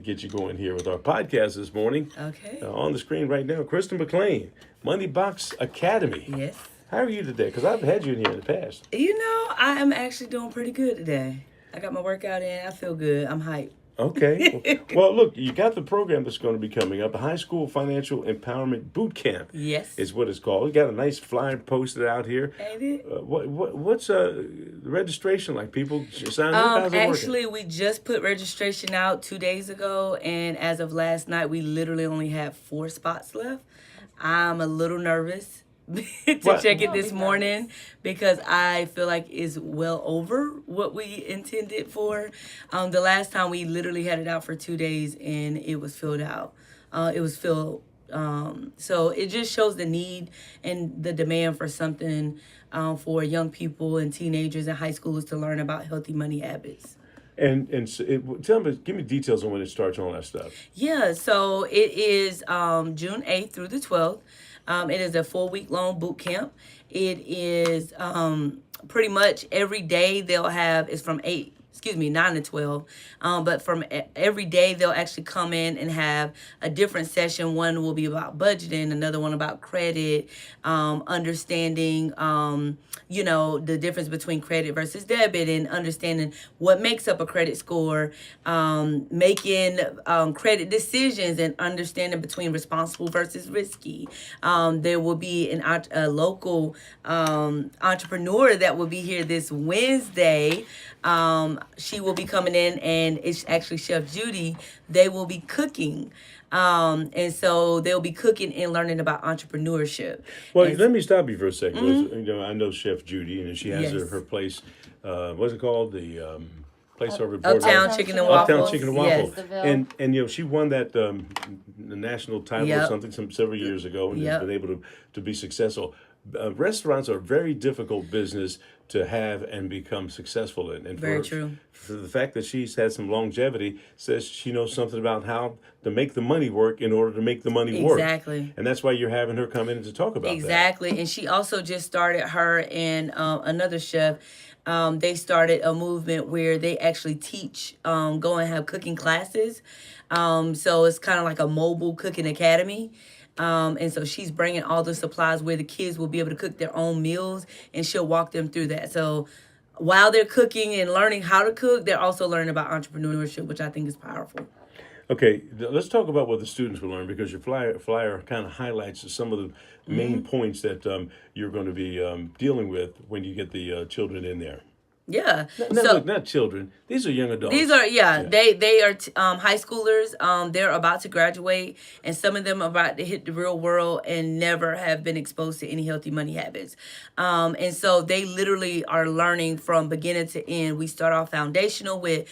Get you going here with our podcast this morning. Okay. On the screen right now, Kristen McLean, Money Box Academy. Yes. How are you today? Because I've had you in here in the past. I am actually doing pretty good today. I got my workout in. I feel good. I'm hyped. Okay. Well, look, you got the program that's going to be coming up. The High School Financial Empowerment Boot Camp Yes. is what it's called. We got a nice flyer posted out here. Ain't it? What's the registration like? People sign up? How's it Actually, we just put registration out 2 days ago, and as of last night, we literally only have 4 spots left. I'm a little nervous to check it this morning because I feel like it's well over what we intended for. The last time we literally had it out for 2 days and it was filled out. It was filled. So it just shows the need and the demand for something for young people and teenagers and high schoolers to learn about healthy money habits. And so give me details on when it starts and all that stuff. Yeah, so it is June 8th through the 12th. It is a 4-week-long boot camp. It is pretty much every day they'll have, it's from 9 to 12. But from every day, they'll actually come in and have a different session. One will be about budgeting, another one about credit, understanding, the difference between credit versus debit, and understanding what makes up a credit score, making credit decisions, and understanding between responsible versus risky. There will be a local entrepreneur that will be here this Wednesday. She will be coming in, and it's actually Chef Judy. They will be cooking. And so they'll be cooking and learning about entrepreneurship. Well, let me stop you for a 2nd. I know Chef Judy, and she has Yes. her place. What's it called? The place over at Uptown Chicken and Waffles. Uptown Chicken and Waffles. Yes. And she won that the national title or Yep. something several years ago, and Yep. has been able to be successful. Restaurants are a very difficult business to have and become successful in. And Very true. For the fact that she's had some longevity says she knows something about how to make the money work in order to make the money work. Exactly. And that's why you're having her come in to talk about that. Exactly. And she also just started, her and another chef, they started a movement where they actually teach, go and have cooking classes. So it's kind of like a mobile cooking academy. And so she's bringing all the supplies where the kids will be able to cook their own meals, and she'll walk them through that. So while they're cooking and learning how to cook, they're also learning about entrepreneurship, which I think is powerful. Okay, let's talk about what the students will learn, because your flyer kind of highlights some of the main points that you're going to be dealing with when you get the children in there. Yeah. Look, not children. These are young adults. These are, they are high schoolers. They're about to graduate, and some of them are about to hit the real world and never have been exposed to any healthy money habits. And so they literally are learning from beginning to end. We start off foundational with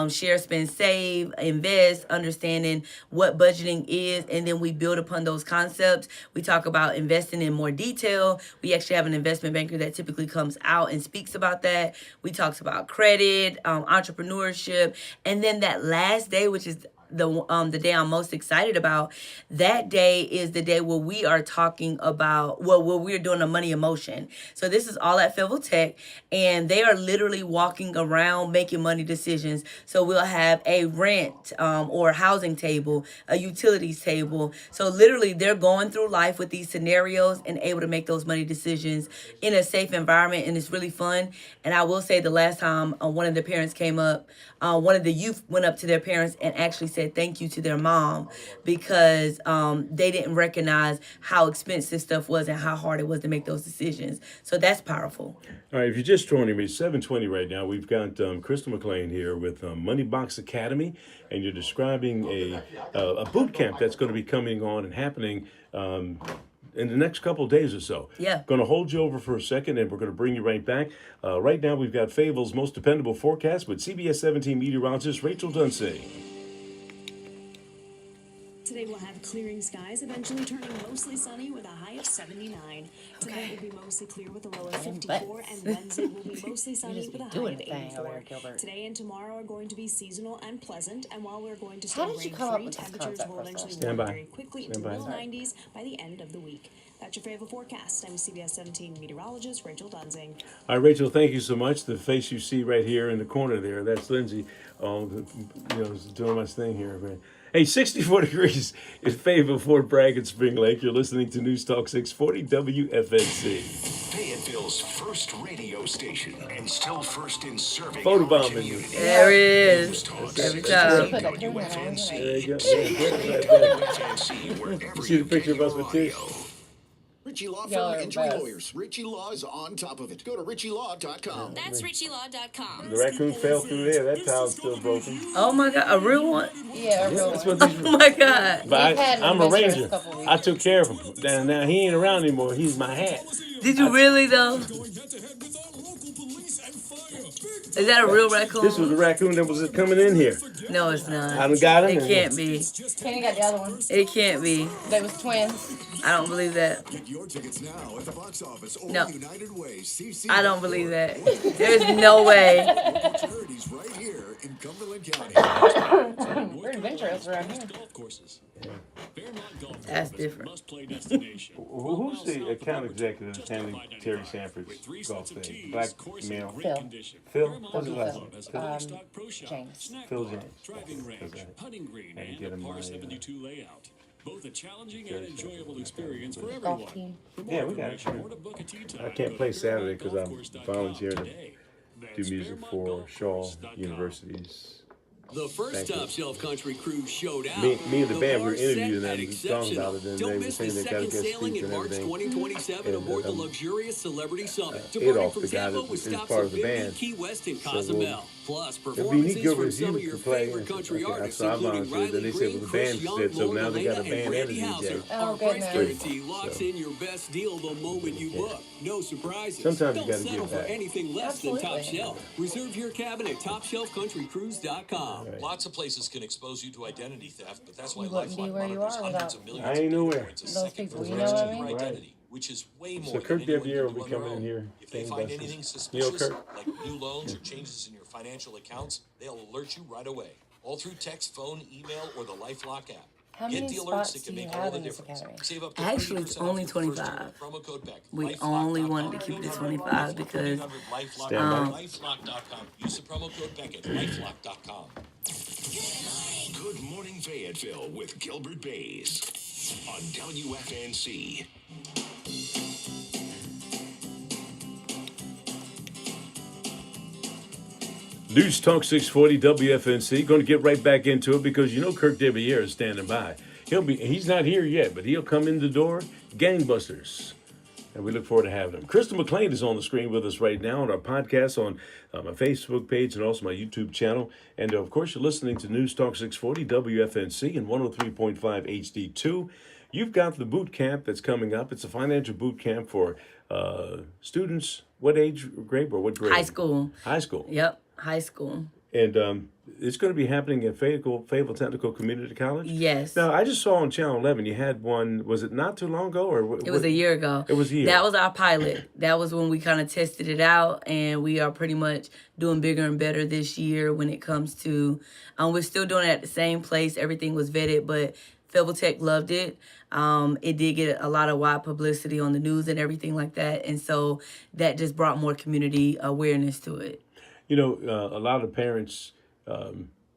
share, spend, save, invest, understanding what budgeting is, and then we build upon those concepts. We talk about investing in more detail. We actually have an investment banker that typically comes out and speaks about that. We talk about credit, entrepreneurship, and then that last day, which is the day I'm most excited about, that day is the day where we are talking about, where we're doing a money emotion. So this is all at Fayetteville Tech, and they are literally walking around making money decisions. So we'll have a rent or housing table, a utilities table. So literally they're going through life with these scenarios and able to make those money decisions in a safe environment, and it's really fun. And I will say, the last time one of the parents came up, one of the youth went up to their parents and actually said thank you to their mom, because they didn't recognize how expensive stuff was and how hard it was to make those decisions. So that's powerful. All right, if you're just joining me, 7:20 right now. We've got Kristen McLean here with Money Box Academy, and you're describing a boot camp that's going to be coming on and happening in the next couple of days or so. Yeah. Going to hold you over for a second, and we're going to bring you right back. Right now, we've got Fayetteville's most dependable forecast with CBS 17 meteorologist Rachel Dunsey. Today we'll have clearing skies, eventually turning mostly sunny with a high of 79. Tonight will be mostly clear with a low of 54, and Wednesday will be mostly sunny with a high of 84. Today and tomorrow are going to be seasonal and pleasant, and while we're going to stay rain-free, temperatures will eventually warm very quickly into the low 90s by the end of the week. That's your Fayetteville forecast. I'm CBS 17 meteorologist Rachel Dunsing. All right, Rachel, thank you so much. The face you see right here in the corner there, that's Lindsay. Doing my thing here, man. Hey, 64 degrees in Fayetteville, Fort Bragg, and Spring Lake. You're listening to News Talk 640 WFNC. Fayetteville's first radio station, and still first in serving Photobomb our in community. There it is. Every time. WFNC. There you go. WFNC, wherever See the you picture get of us your with this? audio. Richie Law Y'all Firm are Injury best. Lawyers. Richie Law is on top of it. Go to richielaw.com. That's richielaw.com. The raccoon fell through there. That tile's still broken. Oh my God, a real one? Yeah, a real That's one. what these. Oh my God. But We've had I'm a adventures ranger. a couple weeks. I took care of him. Now he ain't around anymore. He's my hat. Did you really though? Is that a real raccoon? This was the raccoon that was coming in here. No, it's I not. done got him. It can't be. Kenny got the other one. It can't be. They was twins. I don't believe that. Get your tickets now at the box office or No. United Way. CC. I don't believe that. There's no way. Charities right here in Cumberland County. We're adventurous around here. That's different. Who's the account executive handling Terry Sanford's golf thing? Black male. Phil. Phil? What's his last name? James. Phil James. Driving range, putting green, Had to and get a him par my, 72 layout. Both a challenging and enjoyable experience for everyone. Golf team. For more Yeah, we got it. information or to book a tee time, I can't go play to Saturday because I'm fairmontgolfcourse.com volunteering to today. do That's music for Shaw fairmontgolfcourse.com. University's. The first Thank you. Top Shelf Country Cruise showed out. Me and the band were bar set interviewing them at and talking exceptional. about it, and Don't they were miss the saying they got to second get sailing speech in and March everything. 2027 And, aboard the luxurious Celebrity Summit. Adolf, Departing from the guy Tampa that with is stops part in of the Bimini, band. Key West, and So Cozumel. Plus, It'd be performances neat to from go some of with your you to play. favorite country Okay, artists, so I including volunteered, Riley and they said, Green, well, the Chris band Young, fit, so Lauren now they got a Elena, band and and a Randy DJ. Houser. Oh, Our good, price man. guarantee locks in your best deal the moment you book. No surprises. Sometimes you Don't gotta settle give for back. anything less than Top Absolutely. Shelf. Reserve your cabin at TopShelfCountryCruise.com. Lots of places can expose you to identity theft, but that's why You wouldn't be LifeLock where you monitors are hundreds without of millions I of ain't data nowhere. points a Those second people, for you know what I your mean? identity, which is way more So than Kirk anyone Devier can will do be on their coming in own. here. If they saying find about anything this. You know suspicious, Kirk? like new loans or changes in your financial accounts, they'll alert you right away, all through text, phone, email, or the LifeLock app. How Get many the alerts spots that do can you make all have the in this difference. academy? Save up to Actually, it's 30% only off your first 25. order with promo code Beck. We LifeLock.com. only wanted to keep it at 25 because 1-800-LifeLock. LifeLock.com. Use the promo code Beck at LifeLock.com. Good Morning Fayetteville with Gilbert Bays on WFNC. News Talk 640 WFNC. Going to get right back into it because you know Kirk Devier is standing by. He's not here yet, but he'll come in the door, gangbusters. And we look forward to having him. Crystal McLean is on the screen with us right now on our podcast on my Facebook page and also my YouTube channel. And of course, you're listening to News Talk 640 WFNC and 103.5 HD2. You've got the boot camp that's coming up. It's a financial boot camp for students. What age grade or what grade? high school. High school. Yep, high school. And it's going to be happening at Fayetteville Technical Community College. Yes. Now, I just saw on Channel 11 you had one. Was it not too long ago, or It was a year ago. It was a year. That was our pilot. That was when we kind of tested it out, and we are pretty much doing bigger and better this year when it comes to. We're still doing it at the same place. Everything was vetted, but Fayetteville Tech loved it. It did get a lot of wide publicity on the news and everything like that, and so that just brought more community awareness to it. You know, a lot of parents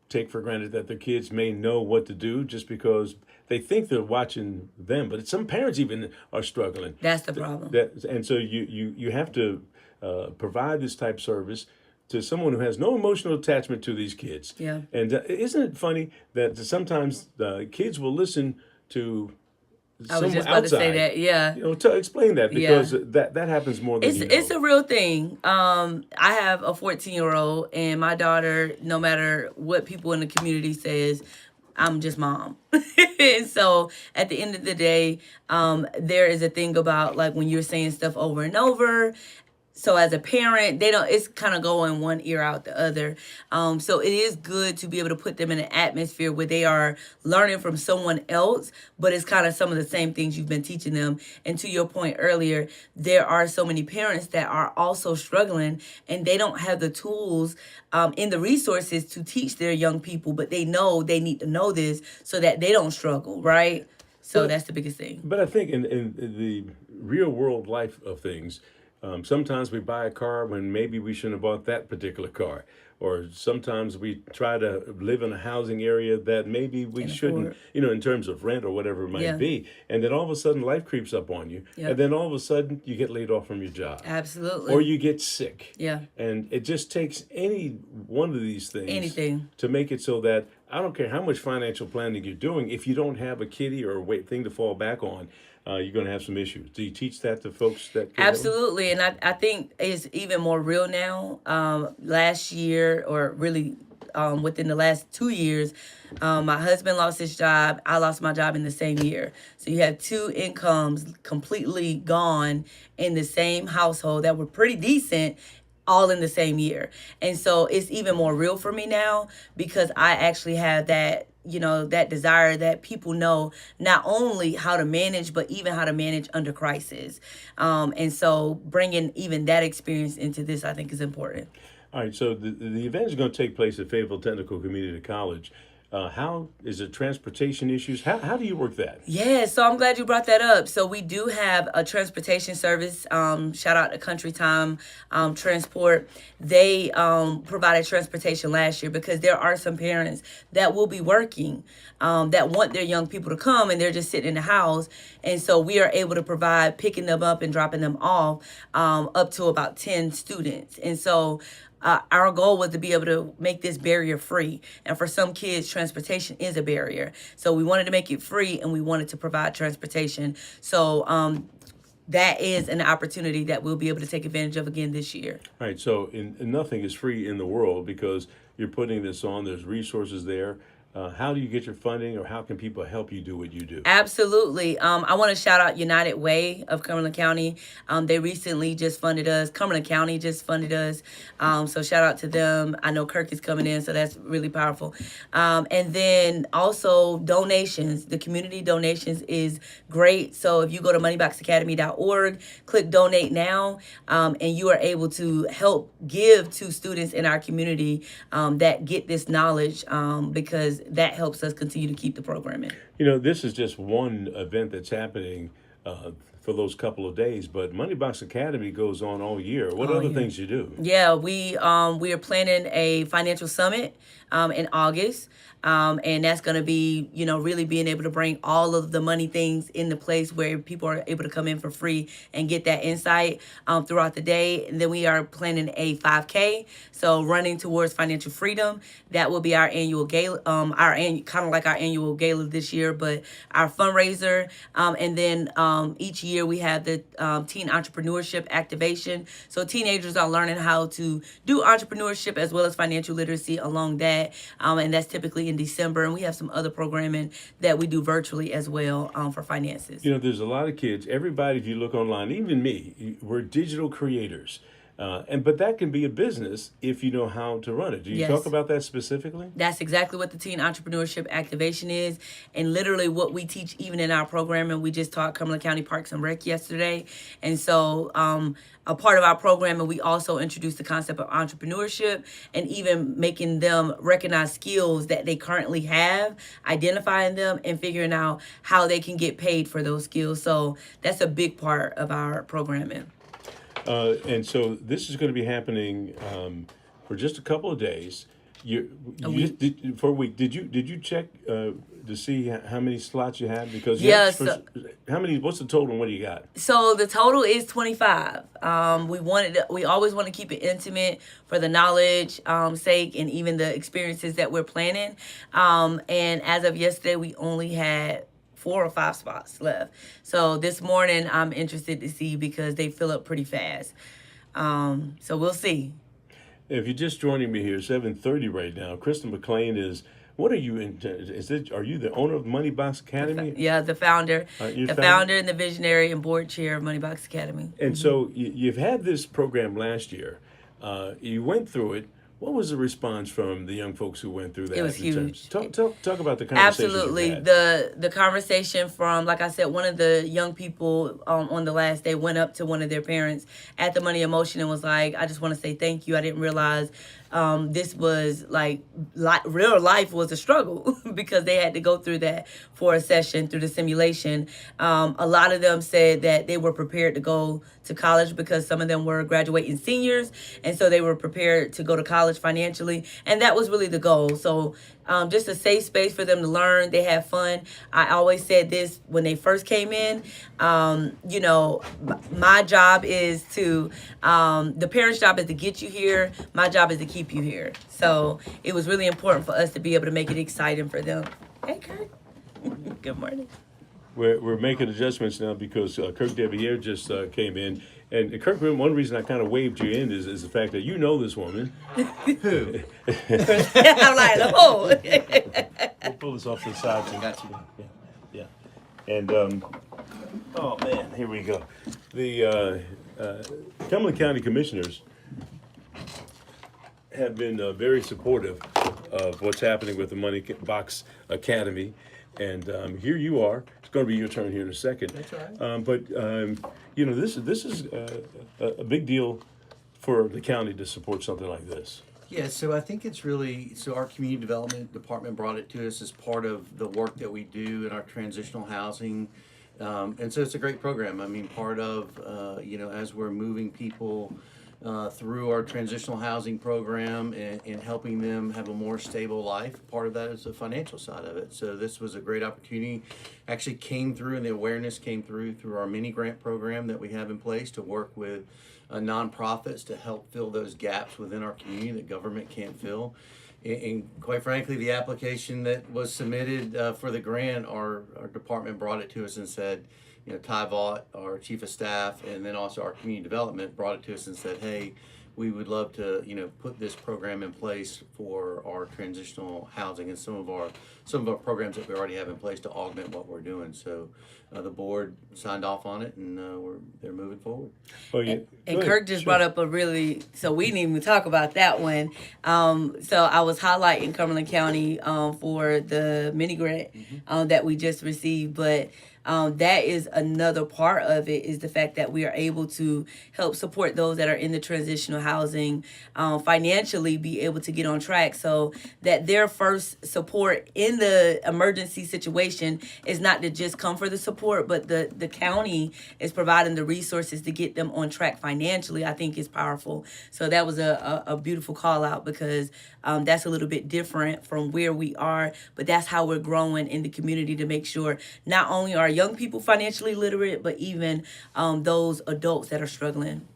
take for granted that their kids may know what to do just because they think they're watching them. But some parents even are struggling. That's the problem. And so you have to provide this type of service to someone who has no emotional attachment to these kids. Yeah. And isn't it funny that sometimes kids will listen to I was someone just about outside? to say that. Yeah. You know, explain that because that happens more than It's a real thing. I have a 14-year-old, and my daughter, no matter what people in the community says, I'm just mom. And so at the end of the day, there is a thing about like when you're saying stuff over and over, So as a parent, they don't. It's kind of going one ear out the other. So it is good to be able to put them in an atmosphere where they are learning from someone else, but it's kind of some of the same things you've been teaching them. And to your point earlier, there are so many parents that are also struggling, and they don't have the tools and the resources to teach their young people, but they know they need to know this so that they don't struggle, right? So Well, that's the biggest thing. But I think in the real world life of things, sometimes we buy a car when maybe we shouldn't have bought that particular car. Or sometimes we try to live in a housing area that maybe we shouldn't, afford. in terms of rent or whatever it might Yeah. be. And then all of a sudden life creeps up on you. Yep. And then all of a sudden you get laid off from your job. Absolutely. Or you get sick. Yeah. And it just takes any one of these things Anything. to make it so that I don't care how much financial planning you're doing, if you don't have a kitty or a thing to fall back on, you're going to have some issues. Do you teach that to folks that can Absolutely, and I think it's even more real now. Last year, or really within the last 2 years, my husband lost his job. I lost my job in the same year. So you have two incomes completely gone in the same household that were pretty decent, all in the same year. And so it's even more real for me now because I actually have that, that desire that people know not only how to manage, but even how to manage under crisis. And so bringing even that experience into this, I think, is important. All right, so the event is going to take place at Fayetteville Technical Community College. How is it transportation issues? How do you work that? Yeah, so I'm glad you brought that up. So we do have a transportation service. Shout out to Country Time Transport. They provided transportation last year because there are some parents that will be working that want their young people to come and they're just sitting in the house. And so we are able to provide picking them up and dropping them off up to about 10 students. And so our goal was to be able to make this barrier free. And for some kids, transportation is a barrier. So we wanted to make it free and we wanted to provide transportation. So that is an opportunity that we'll be able to take advantage of again this year. All right, so nothing is free in the world because you're putting this on. There's resources there. How do you get your funding, or how can people help you do what you do? Absolutely. I want to shout out United Way of Cumberland County. They recently just funded us. Cumberland County just funded us. So shout out to them. I know Kirk is coming in, so that's really powerful. And then also donations. The community donations is great. So if you go to moneyboxacademy.org, click donate now, and you are able to help give to students in our community that get this knowledge because that helps us continue to keep the programming. This is just one event that's happening for those couple of days, but Moneybox Academy goes on all year. What other things you do? Yeah, we are planning a financial summit in August. And that's going to be, really being able to bring all of the money things into place where people are able to come in for free and get that insight throughout the day. And then we are planning a 5K, so running towards financial freedom. That will be our annual gala, kind of like our annual gala this year, but our fundraiser. And then each year we have the teen entrepreneurship activation. So teenagers are learning how to do entrepreneurship as well as financial literacy along that. And that's typically in December, and we have some other programming that we do virtually as well for finances. There's a lot of kids. Everybody, if you look online, even me, we're digital creators. But that can be a business if you know how to run it. Do you talk about that specifically? That's exactly what the Teen Entrepreneurship Activation is. And literally what we teach even in our programming, we just taught Cumberland County Parks and Rec yesterday. And so a part of our programming, we also introduced the concept of entrepreneurship and even making them recognize skills that they currently have, identifying them and figuring out how they can get paid for those skills. So that's a big part of our programming. And so this is going to be happening for just a couple of days. For a week. Did you check to see how many slots you have? Because how many? What's the total and what do you got? So the total is 25. We always want to keep it intimate for the knowledge sake and even the experiences that we're planning. And as of yesterday, we only had 4 or 5 spots left. So this morning I'm interested to see because they fill up pretty fast. So we'll see. If you're just joining me here, 7:30 right now, Kristen McLean is What are you in? Are you the owner of Money Box Academy? Yeah, the founder, You're the founder? founder and the visionary and board chair of Money Box Academy. And so you've had this program last year. You went through it. What was the response from the young folks who went through that? It was in terms- huge. Talk about the conversations Absolutely. you've had. The conversation from, like I said, one of the young people on the last day went up to one of their parents at the Money in Motion and was like, I just want to say thank you. I didn't realize this was like real life was a struggle because they had to go through that for a session through the simulation. A lot of them said that they were prepared to go to college because some of them were graduating seniors, and so they were prepared to go to college financially, and that was really the goal. So just a safe space for them to learn. They have fun. I always said this when they first came in. You know, my job is to, the parent's job is to get you here. My job is to keep you here. So it was really important for us to be able to make it exciting for them. Hey, Kurt. Good morning. We're making adjustments now because Kirk Deviere just came in. And Kirk, one reason I kind of waved you in is the fact that you know this woman. Who? I'm like, oh. We'll pull this off to the side. So Got you. Yeah. And, oh man, here we go. The Cumberland County Commissioners have been very supportive of what's happening with the Money Box Academy. And here you are. It's going to be your turn here in a second. That's right. But you know, this is a big deal for the county to support something like this. Yeah, so I think it's really, so our community development department brought it to us as part of the work that we do in our transitional housing. And so it's a great program. I mean, part of, you know, as we're moving people through our transitional housing program and helping them have a more stable life, part of that is the financial side of it. So this was a great opportunity. Actually came through, and the awareness came through our mini grant program that we have in place to work with nonprofits to help fill those gaps within our community that government can't fill. And quite frankly, the application that was submitted for the grant, our department brought it to us and said, you know, Ty Vaught, our chief of staff, and then also our community development brought it to us and said, hey, we would love to, you know, put this program in place for our transitional housing and some of our programs that we already have in place to augment what we're doing. So the board signed off on it, and they're moving forward. Oh, yeah. And Kirk just brought up a really, so we didn't even talk about that one. So I was highlighting Cumberland County for the mini grant that we just received, but that is another part of it, is the fact that we are able to help support those that are in the transitional housing financially be able to get on track, so that their first support in the emergency situation is not to just come for the support, but the county is providing the resources to get them on track financially. I think is powerful. So that was a beautiful call out, because that's a little bit different from where we are, but that's how we're growing in the community, to make sure not only are young people financially literate, but even those adults that are struggling.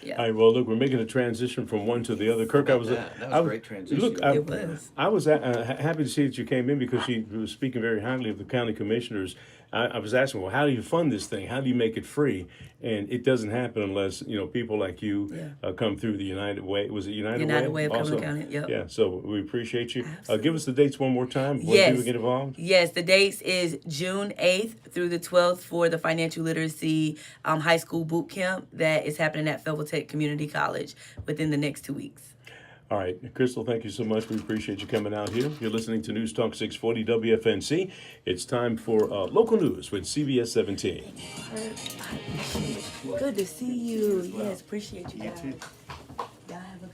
Yeah. All right. Well, look, we're making a transition from one to the other. Kirk, I was that was a great transition. Look, It was. I was happy to see that you came in, because you were speaking very highly of the county commissioners. I was asking, well, how do you fund this thing? How do you make it free? And it doesn't happen unless, you know, people like you come through the United Way. Was it United Way of Cumberland County. Yep. Yeah. So we appreciate you. Give us the dates one more time. When Yes. people get involved. Yes, the dates is June 8th through the 12th for the financial literacy high school boot camp that is happening at Fayetteville Tech Community College within the next 2 weeks. All right, Crystal, thank you so much. We appreciate you coming out here. You're listening to News Talk 640 WFNC. It's time for local news with CBS 17. Good to see you. Yes, appreciate you guys.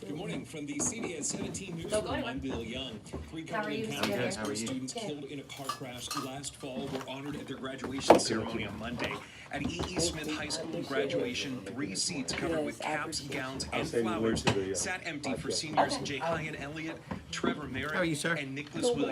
Good morning from the CBS 17 newsroom. I'm Bill Young. 3 Cumberland County high school students killed in a car crash last fall were honored at their graduation ceremony on Monday. At E.E. Smith High School graduation, 3 seats covered with caps, gowns, and flowers sat empty for seniors Jay Hyan Elliott, Trevor Merritt, and Nicholas Williams.